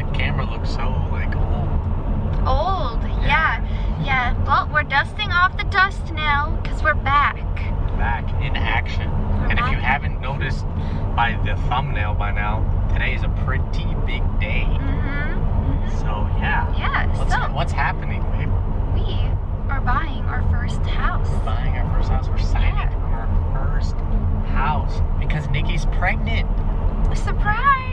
That camera looks so like Old, yeah. Well, we're dusting off the dust now because we're back. Back in action. And if you haven't noticed by the thumbnail by now, today is a pretty big day. So yeah. Yeah. What's happening, babe? We are buying our first house. Buying our first house. We're signing on our first house because Nikki's pregnant. Surprise!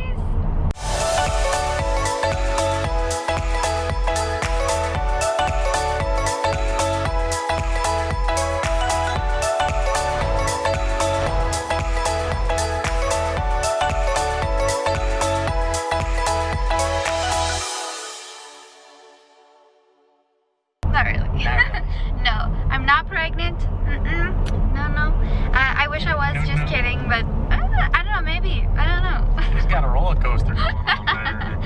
Not really. No, I'm not pregnant. No. I wish I was. Just kidding. But I don't know. Maybe. I don't know. She's got a roller coaster going on there.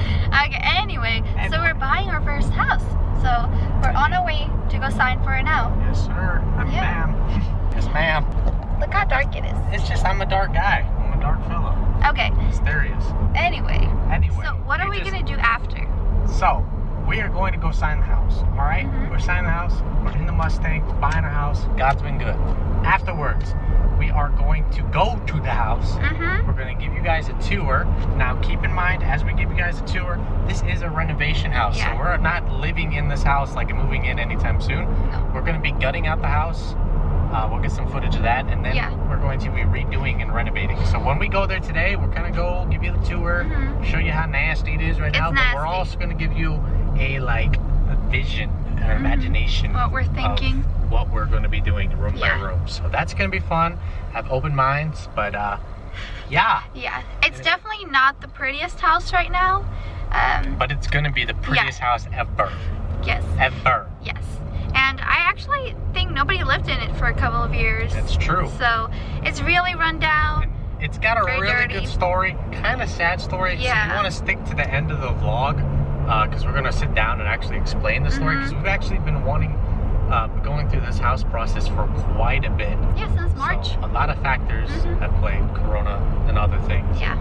Okay. Anyway, so we're buying our first house. So we're on our way to go sign for it now. Yes, sir. Ma'am. Yes, ma'am. Look how dark it is. It's just I'm a dark guy. I'm a dark fella. Okay. Mysterious. Anyway. Anyway. So what are we gonna do after? So we are going to go sign the house. All right? We're signing the house. We're in the Mustang. We're buying a house. God's been good. Afterwards, we are going to go to the house. We're going to give you guys a tour. Now, keep in mind, as we give you guys a tour, this is a renovation house. So we're not living in this house, like moving in anytime soon. No. We're going to be gutting out the house. We'll get some footage of that, and then we're going to be redoing and renovating. So when we go there today, we're going to go give you the tour, show you how nasty it is right now. But we're also going to give you a vision or imagination. What we're thinking. Of what we're going to be doing room by room. So that's going to be fun. Have open minds, but yeah. It's definitely not the prettiest house right now. But it's going to be the prettiest house ever. Yes. Ever. Yes. And I actually think nobody lived in it for a couple of years. That's true. So it's really run down. It's got a really good story, kind of sad story. So you want to stick to the end of the vlog because we're going to sit down and actually explain the story because we've actually been going through this house process for quite a bit. Yeah, since March. So a lot of factors have played, Corona and other things. Yeah.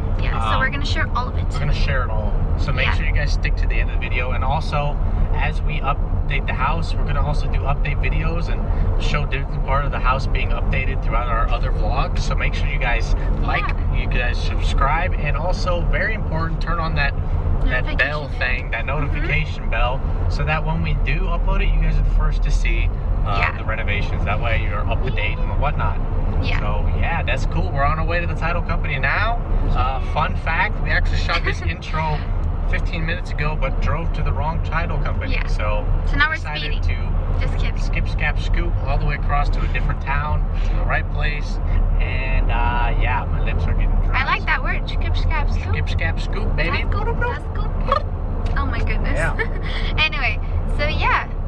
So we're going to share all of it. We're going to share it all. So make sure you guys stick to the end of the video. And also, as we update the house, we're going to also do update videos and show different part of the house being updated throughout our other vlogs. So make sure you guys you guys subscribe, and also very important, turn on that bell thing, that notification bell, so that when we do upload it, you guys are the first to see the renovations. That way you're up to date and whatnot. So yeah, that's cool. We're on our way to the title company now. Fun fact, we actually shot this intro 15 minutes ago, but drove to the wrong title company. So now we're decided speeding. Just kidding. Skip, scap, scoop all the way across to a different town, to the right place. And yeah, my lips are getting dry. I like that word, skip, scap, scoop. Skip, scap, scoop, baby. Let's go. Oh my goodness. Anyway, so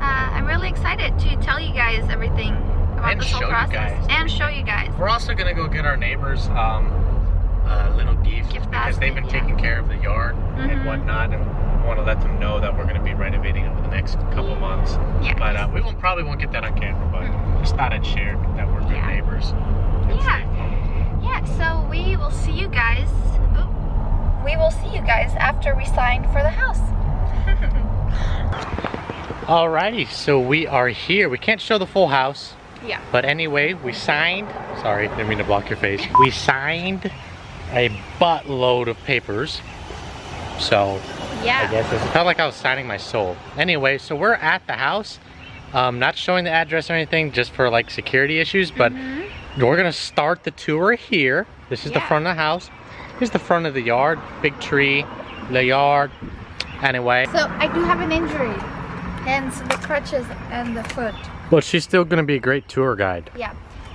I'm really excited to tell you guys everything about this whole process. And show you guys. We're also gonna go get our neighbors a little gift because they've been taking care of the yard and whatnot, and I want to let them know that we're going to be renovating over the next couple months. But we probably won't get that on camera, but just thought I'd share that we're good neighbors. So we will see you guys. After we sign for the house. Alrighty, so we are here. We can't show the full house. But anyway, we signed. Sorry, didn't mean to block your face. We signed a buttload of papers. So I guess it felt like I was signing my soul. Anyway, so we're at the house. Not showing the address or anything, just for like security issues, but we're gonna start the tour here. This is the front of the house. Here's the front of the yard. Big tree, the yard. Anyway. So I do have an injury, hence the crutches and the foot. Well, she's still gonna be a great tour guide.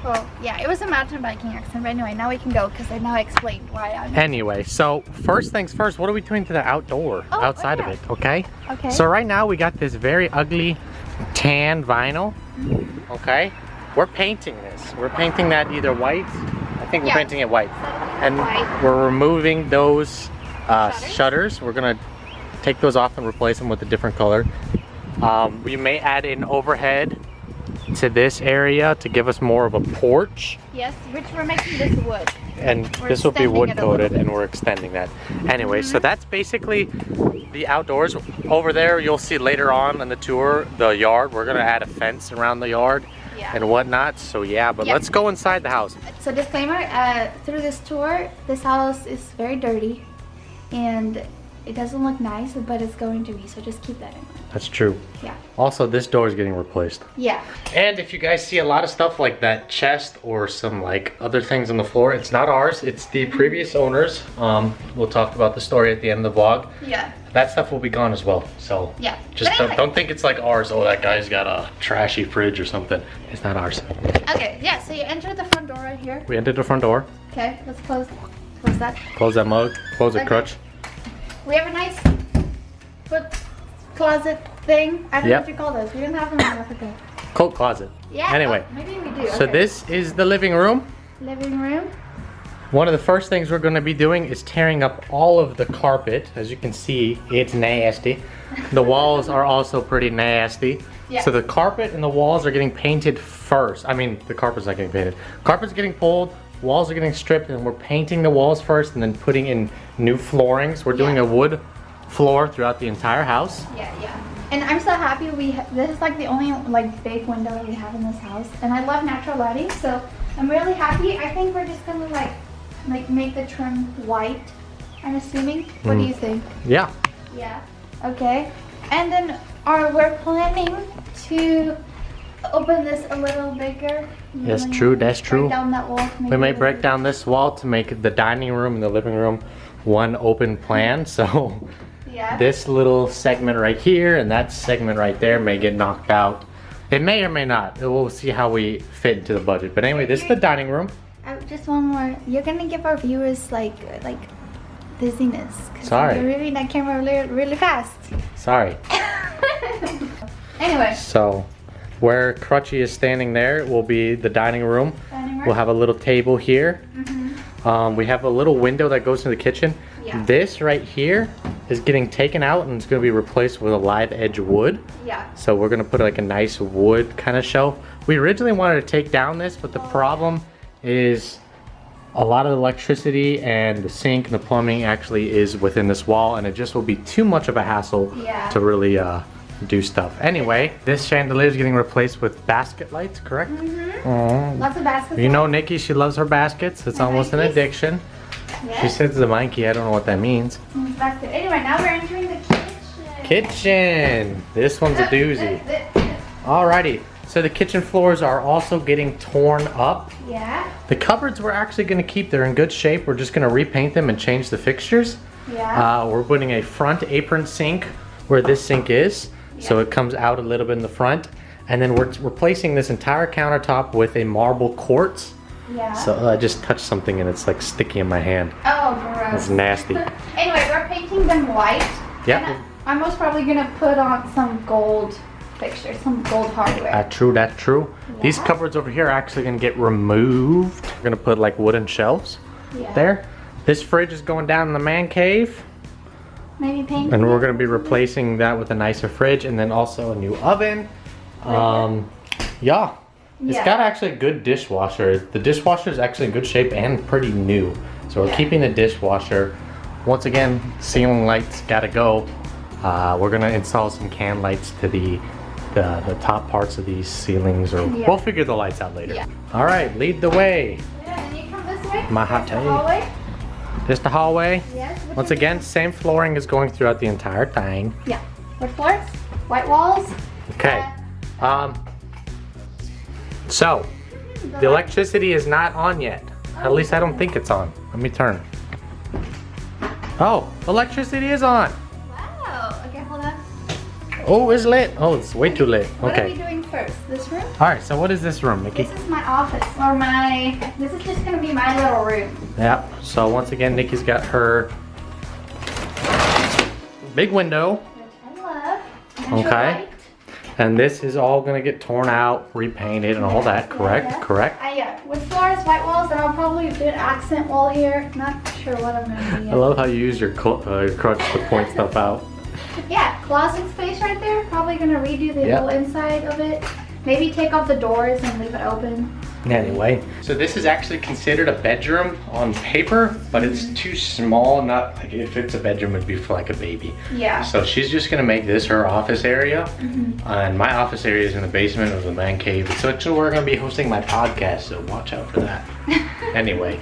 Well, it was a mountain biking accident, but anyway, now we can go because I now explained why I'm... Anyway, so first things first, what are we doing to the outside of it, okay? Okay. So right now we got this very ugly tan vinyl, okay? We're painting this. We're painting that either white, I think we're painting it white. And we're removing those shutters. We're gonna take those off and replace them with a different color. We may add an overhead to this area to give us more of a porch. Yes, which we're making this wood. and We're this will be extending wood it a little coated, bit. and we're extending that. Anyway, so that's basically the outdoors. Over there, you'll see later on in the tour, the yard. We're gonna add a fence around the yard and whatnot. So yeah, but let's go inside the house. So disclaimer, through this tour, this house is very dirty and it doesn't look nice, but it's going to be, so just keep that in mind. That's true. Yeah. Also, this door is getting replaced. Yeah. And if you guys see a lot of stuff like that chest or some like other things on the floor, it's not ours, it's the previous owners. We'll talk about the story at the end of the vlog. Yeah. That stuff will be gone as well. So Yeah. just But anyway. don't think it's like ours. Oh, that guy's got a trashy fridge or something. It's not ours. Okay, yeah, so you enter the front door right here. We entered the front door. Okay, let's close that. Close that mug. Close it, Okay. crutch. We have a nice foot closet thing. I don't know Yep. what you call those. We didn't have them in Africa. Coat closet. Yeah. Anyway, oh, maybe we do. so Okay. this is the living room. Living room. One of the first things we're going to be doing is tearing up all of the carpet. As you can see, it's nasty. The walls are also pretty nasty. Yeah. So the carpet and the walls are getting painted first. I mean, the carpet's not getting painted. Carpet's getting pulled, walls are getting stripped, and we're painting the walls first and then putting in new floorings. We're doing Yeah. a wood floor throughout the entire house. Yeah, yeah. And I'm so happy this is like the only like big window that we have in this house. And I love natural lighting, so I'm really happy. I think we're just gonna like make the trim white, I'm assuming. What do you think? Yeah. Yeah. Okay. And then we're planning to open this a little bigger. That's true, that's true. Break down that wall. We may break down this wall to make the dining room and the living room one open plan. So Yeah. this little segment right here and that segment right there may get knocked out. It may or may not. We'll see how we fit into the budget. But anyway, this is the dining room. Just one more. You're gonna give our viewers like dizziness. 'Cause Sorry. You're moving that camera really, really fast. Sorry. Anyway. So where Crutchy is standing there will be the dining room. Dining room. We'll have a little table here. Mm-hmm. We have a little window that goes to the kitchen. Yeah. This right here is getting taken out and it's going to be replaced with a live edge wood. Yeah. So we're going to put like a nice wood kind of shelf. We originally wanted to take down this, but the problem is a lot of the electricity and the sink and the plumbing actually is within this wall, and it just will be too much of a hassle Yeah. to really do stuff. Anyway, this chandelier is getting replaced with basket lights, correct? Mm-hmm. Lots of baskets. You know Nikki, she loves her baskets. It's My almost an Nikes? addiction. Yeah. She says the monkey, I don't know what that means. Basket. Anyway, now we're entering the kitchen. Kitchen! This one's a doozy. Alrighty, so the kitchen floors are also getting torn up. Yeah. The cupboards we're actually going to keep. They're in good shape. We're just going to repaint them and change the fixtures. Yeah. We're putting a front apron sink where this sink is. So it comes out a little bit in the front. And then we're replacing this entire countertop with a marble quartz. Yeah. So I just touched something and it's like sticky in my hand. Oh, It's gross. nasty. Anyway, we're painting them white. Yep. And I'm most probably gonna put on some gold fixtures, some gold hardware. That's true, that's true. These Yeah. cupboards over here are actually going to get removed. We're going to put like wooden shelves Yeah. there. This fridge is going down in the man cave. Maybe paint. And we're going to be replacing that with a nicer fridge and then also a new oven. Yeah. It's Yeah. got actually a good dishwasher. The dishwasher is actually in good shape and pretty new. So we're Yeah. keeping the dishwasher. Once again, ceiling lights gotta go. We're gonna install some can lights to the top parts of these ceilings, or Yeah. we'll figure the lights out later. Yeah. All right, lead the way. Yeah, and you come this way. Mahate. There's the hallway. This the hallway. Yes. Once again, same flooring is going throughout the entire thing. Yeah. Wood floors. White walls. Okay. So the electricity is not on yet. At least I don't think it's on. Let me turn. Oh, electricity is on. Wow. Okay, hold on. Oh, it's lit. Oh, it's way too lit. What are we Okay. doing first? This room? All right. So what is this room, Nikki? This is my office, or this is just gonna be my little room. Yep. So once again, Nikki's got her big window, Which I love. Natural Okay. light. and this is all gonna get torn out, repainted, and all that. Correct? Yeah. Correct. Yeah, wood floors, white walls, and I'll probably do an accent wall here. Not sure what I'm gonna do I yet. love how you use your crutch to point stuff out. Yeah, closet space right there. Probably gonna redo the Yeah. whole inside of it. Maybe take off the doors and leave it open. Anyway, so this is actually considered a bedroom on paper, but it's too small. Not like if it's a bedroom, it'd be for like a baby. Yeah. So she's just gonna make this her office area, and my office area is in the basement of the man cave. So it's where we're gonna be hosting my podcast. So watch out for that. Anyway,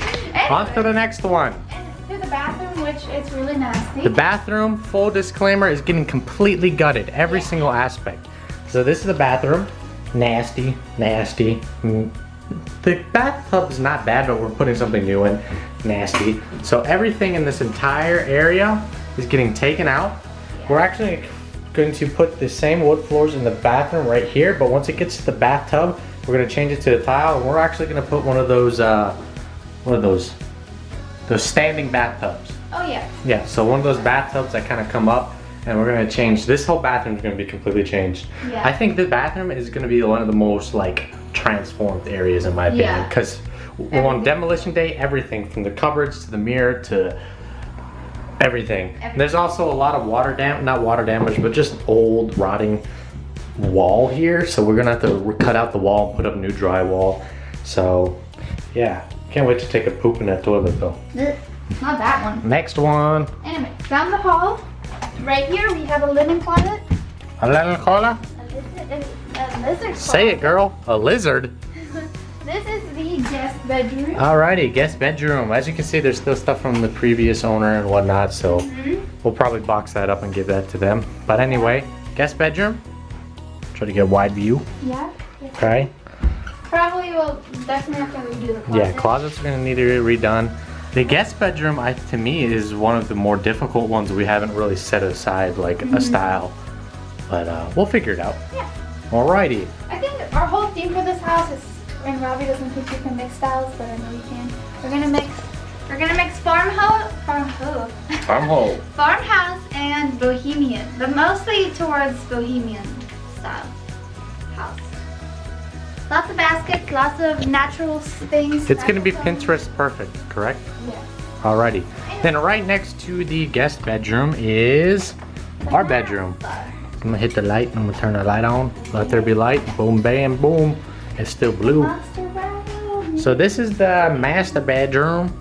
on to the next one. And to the bathroom, which is really nasty. The bathroom, full disclaimer, is getting completely gutted. Every single aspect. So this is the bathroom. Nasty, nasty. The bathtub's not bad, but we're putting something new in. Nasty. So everything in this entire area is getting taken out. We're actually going to put the same wood floors in the bathroom right here, but once it gets to the bathtub, we're going to change it to the tile, and we're actually going to put one of those standing bathtubs. Oh yeah. Yeah, so one of those bathtubs that kind of come up, and we're gonna change, this whole bathroom is gonna be completely changed. Yeah. I think the bathroom is gonna be one of the most like transformed areas in my opinion, Yeah. because on demolition day, everything from the cupboards to the mirror to everything. There's also a lot of not water damage, but just old rotting wall here. So we're gonna have to cut out the wall and put up new drywall. So yeah, can't wait to take a poop in that toilet though. Not that one. Next one. Anyway, down the hall, right here we have a linen closet. A little cola? A lizard Say it, girl. A lizard. This is the guest bedroom. Alrighty, guest bedroom. As you can see, there's still stuff from the previous owner and whatnot, so we'll probably box that up and give that to them. But anyway, guest bedroom. Try to get a wide view. Yeah. Okay. Probably will definitely have to redo the closet. Yeah, closets are gonna need to be redone. The guest bedroom, to me, is one of the more difficult ones. We haven't really set aside like a style, but we'll figure it out. Yeah. Alrighty. I think our whole theme for this house is, and Robbie doesn't think we can mix styles, but I know we can. We're gonna mix farmhouse and bohemian, but mostly towards bohemian style house. Lots of baskets, lots of natural things. It's gonna be natural Pinterest perfect, correct? Yeah. Alrighty. Then right next to the guest bedroom is our bedroom. I'm gonna hit the light. I'm gonna turn the light on. Let there be light. Boom, bam, boom. It's still blue. Master bedroom. So this is the master bedroom.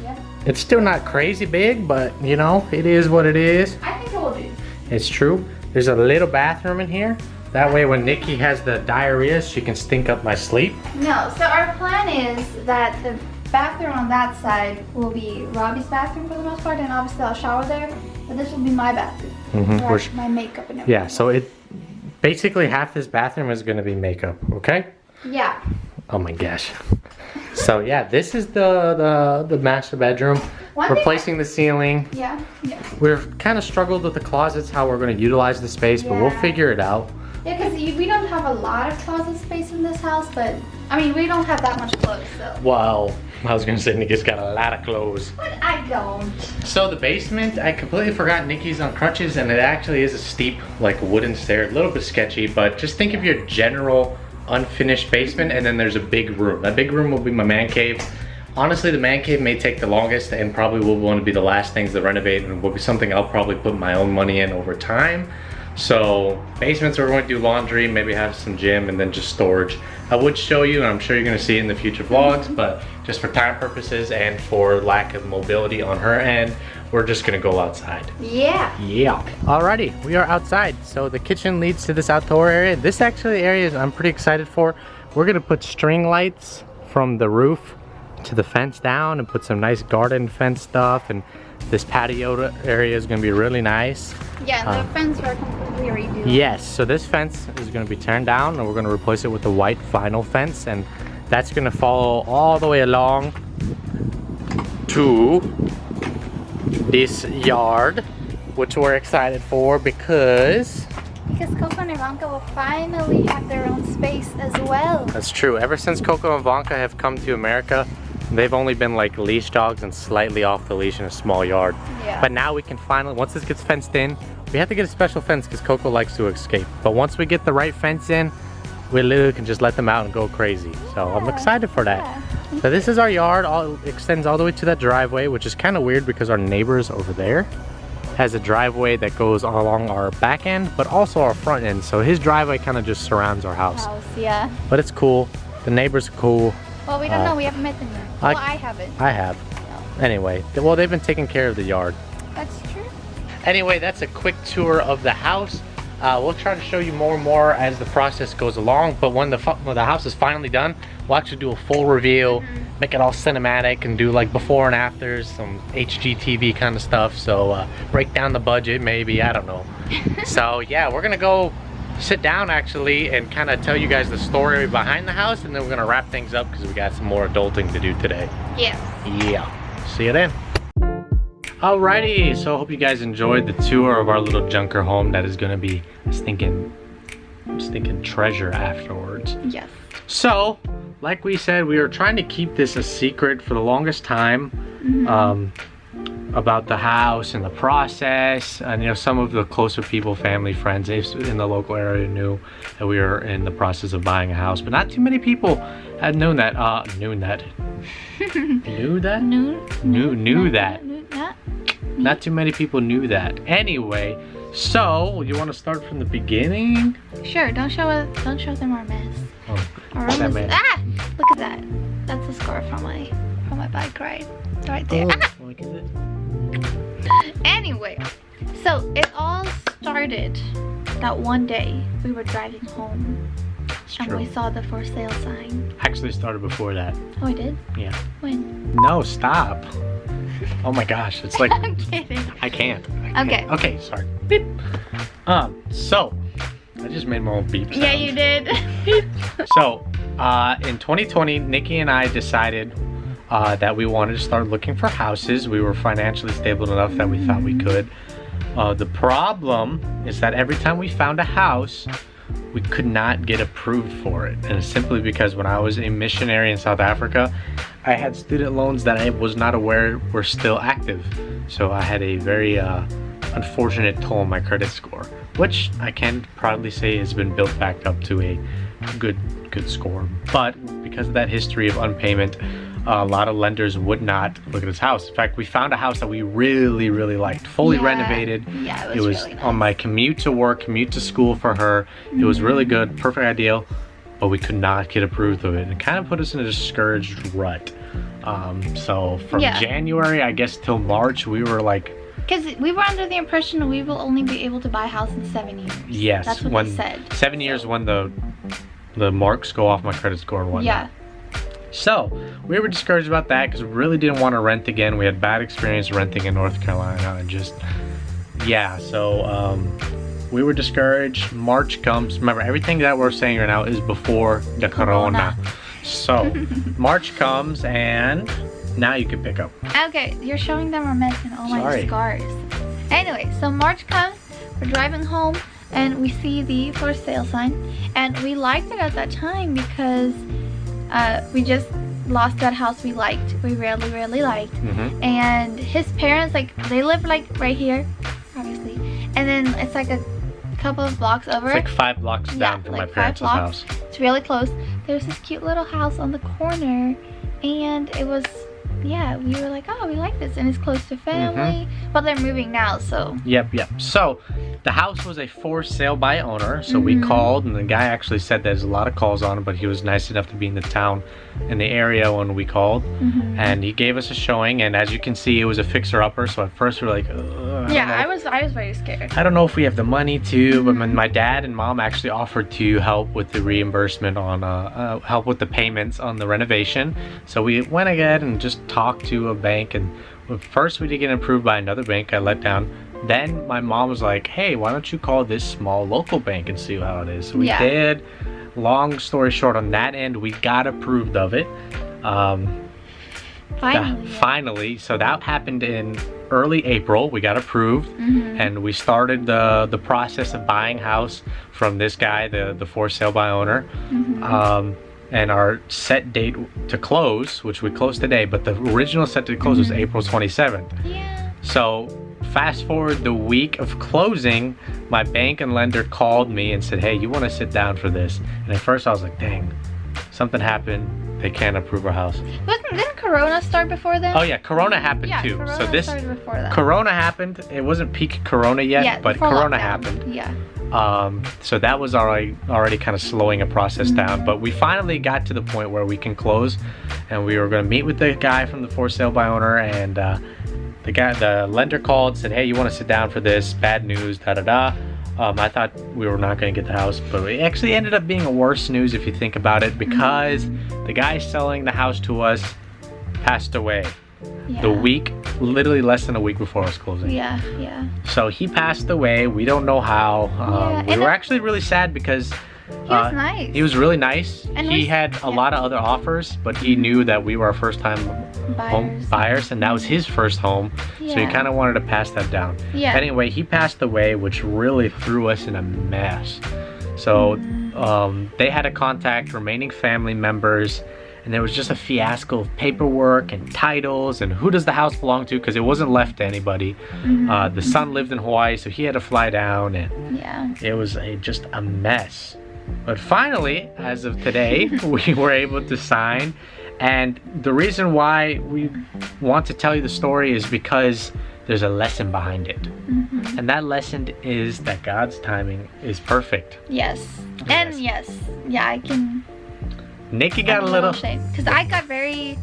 Yeah. It's still not crazy big, but you know, it is what it is. I think it will do. It's true. There's a little bathroom in here. That way when Nikki has the diarrhea, she can stink up my sleep. No, so our plan is that the bathroom on that side will be Robbie's bathroom for the most part, and obviously I'll shower there, but this will be my bathroom. Where I do my makeup and everything. Yeah, so it basically half this bathroom is gonna be makeup, okay? Yeah. Oh my gosh. So yeah, this is the master bedroom. One thing- Replacing the ceiling. Yeah. Yeah. We've kind of struggled with the closet, how we're going to utilize the space, but we'll Yeah. figure it out. Yeah, because we don't have a lot of closet space in this house, but I mean, we don't have that much clothes, so. Well, I was going to say Nikki's got a lot of clothes. But I don't. So the basement, I completely forgot Nikki's on crutches, and it actually is a steep, like wooden stair, a little bit sketchy, but just think of your general unfinished basement, and then there's a big room. That big room will be my man cave. Honestly, the man cave may take the longest and probably will want to be the last things to renovate, and will be something I'll probably put my own money in over time. So basements are going to do laundry, maybe have some gym, and then just storage. I would show you, and I'm sure you're going to see it in the future vlogs, but just for time purposes and for lack of mobility on her end, we're just going to go outside. Yeah. Yeah. Alrighty, we are outside. So the kitchen leads to this outdoor area. This actually area I'm pretty excited for. We're going to put string lights from the roof to the fence down and put some nice garden fence stuff, and this patio area is going to be really nice. Yeah, the fence are completely redo. Yes, so this fence is going to be turned down, and we're going to replace it with a white vinyl fence, and that's going to follow all the way along to this yard, which we're excited for because Coco and Ivanka will finally have their own space as well. that's true. Ever since Coco and Ivanka have come to America, they've only been like leash dogs and slightly off the leash in a small yard. Yeah. But now we can finally, once this gets fenced in, we have to get a special fence because Coco likes to escape. But once we get the right fence in, we literally can just let them out and go crazy. So I'm excited for that. Yeah. So this is our yard, extends all the way to that driveway, which is kind of weird because our neighbors over there has a driveway that goes along our back end, but also our front end. So his driveway kind of just surrounds our house. Yeah. But it's cool. The neighbors are cool. Well, we don't know. We haven't met them yet. Well, I haven't. I have. No. Anyway, well, they've been taking care of the yard. That's true. Anyway, that's a quick tour of the house. We'll try to show you more and more as the process goes along, but when the house is finally done, we'll actually do a full reveal, make it all cinematic, and do like before and afters, some HGTV kind of stuff. So break down the budget maybe, I don't know. So yeah, we're gonna go sit down actually and kind of tell you guys the story behind the house, and then we're gonna wrap things up because we got some more adulting to do today. Yes. Yeah, see you then. Alrighty, so I hope you guys enjoyed the tour of our little junker home that is gonna be a stinking treasure afterwards. Yes. So, like we said, we were trying to keep this a secret for the longest time, about the house and the process, and you know, some of the closer people, family, friends in the local area knew that we were in the process of buying a house, but not too many people had known that. Knew that. Not too many people knew that. Anyway, so you want to start from the beginning? Sure. Don't show them our mess. Oh, Our that room is, man. look at that. That's a scar from my bike ride. Right there. Oh, look at it. Anyway, so it all started that one day we were driving home It's and true. we saw the for sale sign. Actually started before that. Oh, I did? Yeah. When? No, stop. Oh my gosh, it's like I'm kidding. I can't. Okay. Okay, sorry. Beep. So I just made my own beep sound. Yeah, you did. So, in 2020, Nikki and I decided that we wanted to start looking for houses. We were financially stable enough that we thought we could. The problem is that every time we found a house, we could not get approved for it. And it's simply because when I was a missionary in South Africa, I had student loans that I was not aware were still active. So I had a very unfortunate toll on my credit score, which I can proudly say has been built back up to a good score. But because of that history of unpayment, a lot of lenders would not look at this house. In fact, we found a house that we really liked, fully renovated. Yeah, It was really nice. on my commute to work, commute to school for her. It was really good, perfect ideal, but we could not get approved of it. It kind of put us in a discouraged rut. So from January, I guess, till March, we were like, because we were under the impression we will only be able to buy a house in 7 years. yes, That's what when they said. 7 years when the marks go off my credit score and whatnot. Yeah. So we were discouraged about that because we really didn't want to rent again. We had bad experience renting in North Carolina and just, yeah. So we were discouraged. March comes. Remember, everything that we're saying right now is before the Corona. So March comes and now you can pick up. Okay, you're showing them our mess and all my Sorry. scars. Anyway, so March comes, we're driving home, and we see the for sale sign, and we liked it at that time because we just lost that house we liked. We really liked. And his parents, like, they live like right here, obviously, and then it's like a couple of blocks over. It's like 5 blocks down from like my parents' 5 blocks. house. It's really close. There's this cute little house on the corner, and it was, yeah, we were like, oh, we like this, and it's close to family, but they're moving now, so. Yep. So the house was a for sale by owner, so we called, and the guy actually said there's a lot of calls on it, but he was nice enough to be in the town, in the area when we called, and he gave us a showing, and as you can see, it was a fixer-upper, so at first we were like, I was very scared. I don't know if we have the money to, but my dad and mom actually offered to help with the reimbursement on, help with the payments on the renovation. So we went ahead and just talked to a bank, and first we did get approved by another bank. I let down. Then my mom was like, hey, why don't you call this small local bank and see how it is? So we did. Long story short, on that end, we got approved of it. Finally. So that happened in early April. We got approved, and we started the process of buying house from this guy, the for sale by owner. And our set date to close, which we closed today, but the original set to close was April 27th. Yeah. So fast forward the week of closing, my bank and lender called me and said, hey, you want to sit down for this? And at first I was like, dang, something happened. They can't approve our house. Didn't Corona start before then? Oh yeah, Corona happened too. Corona started before that. Corona happened. It wasn't peak Corona yet, but before Corona lockdown. happened. Yeah. So that was already kind of slowing a process down, but we finally got to the point where we can close, and we were going to meet with the guy from the for sale by owner, and the lender called, said, hey, you want to sit down for this, bad news, da da da. I thought we were not going to get the house, but it actually ended up being a worse news if you think about it, because the guy selling the house to us passed away the week, literally less than a week before us closing. Yeah. So he passed away. We don't know how. We were actually really sad because he was nice. He was really nice. And he had a lot of other offers, but he knew that we were our first time home buyers, and that was his first home. So he kind of wanted to pass that down. Anyway, he passed away, which really threw us in a mess. So they had to contact remaining family members, and there was just a fiasco of paperwork and titles and who does the house belong to, because it wasn't left to anybody. The son lived in Hawaii, so he had to fly down, and it was just a mess. But finally, as of today, we were able to sign. And the reason why we want to tell you the story is because there's a lesson behind it. And that lesson is that God's timing is perfect. Yes. And yeah, I can... Nikki got a little shame, because I got very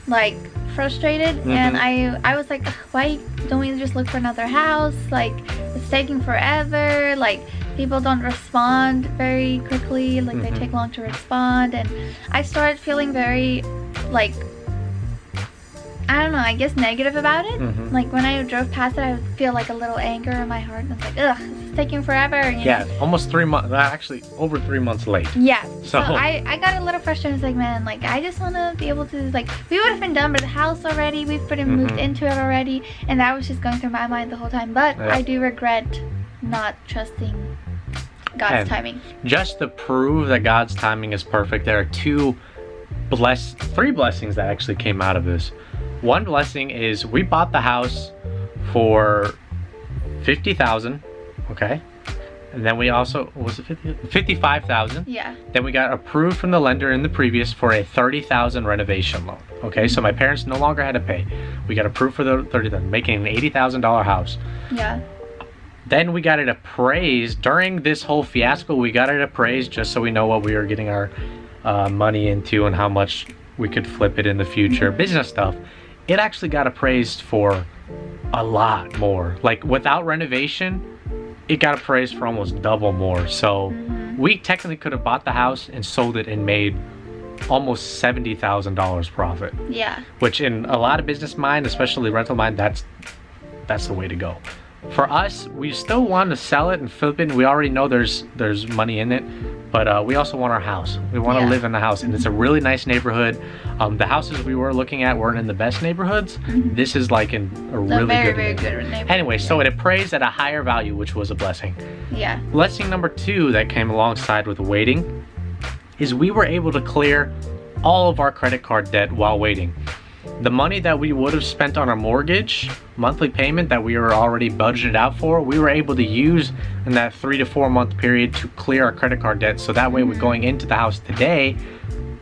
like frustrated, and I was like, why don't we just look for another house? Like, it's taking forever. Like, people don't respond very quickly. Like, they take long to respond, and I started feeling very like, I don't know, I guess negative about it. Like, when I drove past it, I would feel like a little anger in my heart, and I was like, ugh, this is taking forever. You know? Almost 3 months, actually over 3 months late. So I got a little frustrated. I was like, man, like, I just want to be able to, like, we would have been done with the house already. We've pretty moved into it already, and that was just going through my mind the whole time. But I do regret not trusting God's timing. Just to prove that God's timing is perfect, there are three blessings that actually came out of this. One blessing is we bought the house for $50,000, okay? And then we also, was it $55,000? Yeah. Then we got approved from the lender in the previous for a $30,000 renovation loan, okay? So my parents no longer had to pay. We got approved for the $30,000, making an $80,000 house. Yeah. Then we got it appraised. During this whole fiasco, we got it appraised just so we know what we were getting our money into and how much we could flip it in the future, business stuff. It actually got appraised for a lot more. Like, without renovation, it got appraised for almost double more. So we technically could have bought the house and sold it and made almost $70,000 profit. Yeah. Which in a lot of business mind, especially rental mind, that's the way to go. For us, we still want to sell it and flip it. We already know there's money in it, but we also want our house. We want to live in the house, and it's a really nice neighborhood. The houses we were looking at weren't in the best neighborhoods. This is like in a really very good neighborhood. Anyway, so it appraised at a higher value, which was a blessing. Yeah. Blessing number 2 that came alongside with waiting is we were able to clear all of our credit card debt while waiting. The money that we would have spent on our mortgage, monthly payment that we were already budgeted out for, we were able to use in that 3 to 4 month period to clear our credit card debt. So that way we're going into the house today,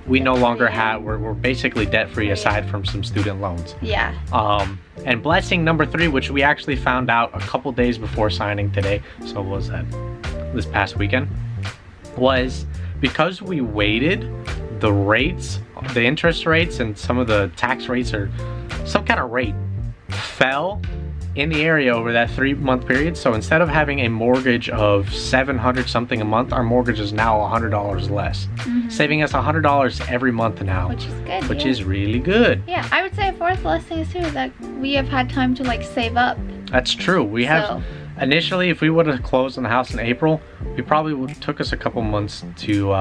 we no longer have, we're basically debt free aside from some student loans. Yeah. And blessing number 3, which we actually found out a couple days before signing today, so what was that, this past weekend, was because we waited, the rates, the interest rates and some of the tax rates, or some kind of rate fell in the area over that 3 month period. So instead of having a mortgage of $700 something a month, our mortgage is now $100 less, saving us $100 every month now, which is good. Which is really good. Yeah, I would say a fourth blessing is too that we have had time to like save up. That's true. We have initially, if we would have closed on the house in April, we probably would took us a couple months to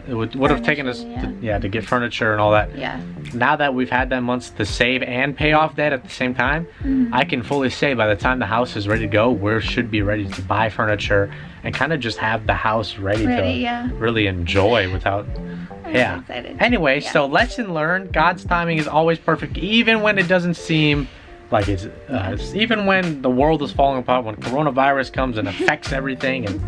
it would have taken us to get furniture and all that. Yeah. Now that we've had that months to save and pay off debt at the same time, I can fully say by the time the house is ready to go, we should be ready to buy furniture and kind of just have the house ready to really enjoy without. I'm excited. Anyway, so lesson learned: God's timing is always perfect, even when it doesn't seem like it's even when the world is falling apart, when coronavirus comes and affects everything and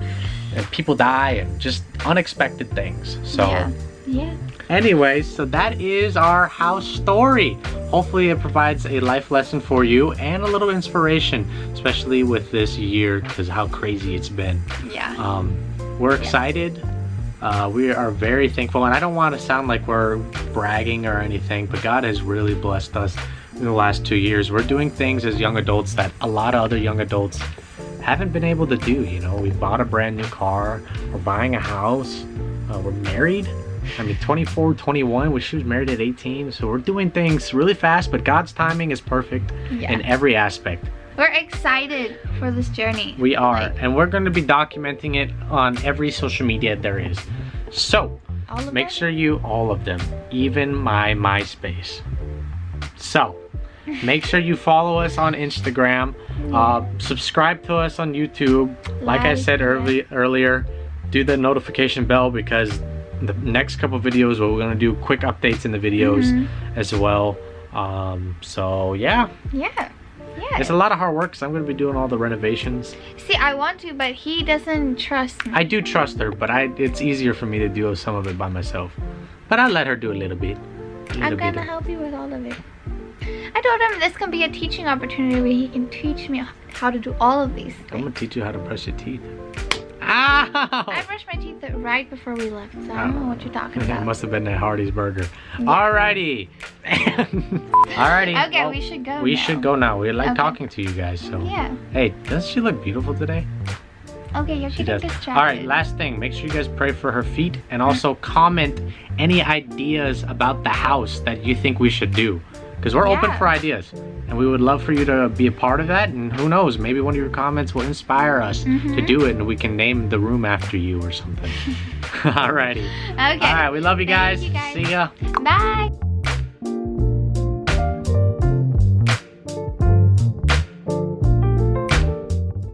people die and just unexpected things. So yeah. Anyways, so that is our house story. Hopefully it provides a life lesson for you and a little inspiration, especially with this year because how crazy it's been. Yeah. We're excited. We are very thankful, and I don't want to sound like we're bragging or anything, but God has really blessed us in the last 2 years. We're doing things as young adults that a lot of other young adults haven't been able to do. You know, we bought a brand new car, we're buying a house, we're married. I mean, 24, 21, she was married at 18, so we're doing things really fast, but God's timing is perfect in every aspect. We're excited for this journey. We are, and we're going to be documenting it on every social media there is. So, make sure you, all of them, even my MySpace. So, make sure you follow us on Instagram, subscribe to us on YouTube. Like I said earlier, do the notification bell because the next couple videos we're going to do quick updates in the videos as well. So, yeah. Yeah. It's a lot of hard work because I'm going to be doing all the renovations. See, I want to, but he doesn't trust me. I do trust her, but it's easier for me to do some of it by myself. But I'll let her do a little bit. I'm going to help you with all of it. I told him this can be a teaching opportunity where he can teach me how to do all of these things. I'm going to teach you how to brush your teeth. Ow! I brushed my teeth right before we left, so I don't know what you're talking about. It must have been at Hardee's Burger. Yeah. Alrighty. Alrighty. Okay, well, we should go We should go now. We like talking to you guys, so. Yeah. Hey, doesn't she look beautiful today? Okay, you're she getting does. distracted. Alright, last thing. Make sure you guys pray for her feet and also comment any ideas about the house that you think we should do. Because we're open for ideas. And we would love for you to be a part of that. And who knows, maybe one of your comments will inspire us to do it. And we can name the room after you or something. Alrighty. Okay. Alright, we love you guys. Thank you guys. See ya. Bye.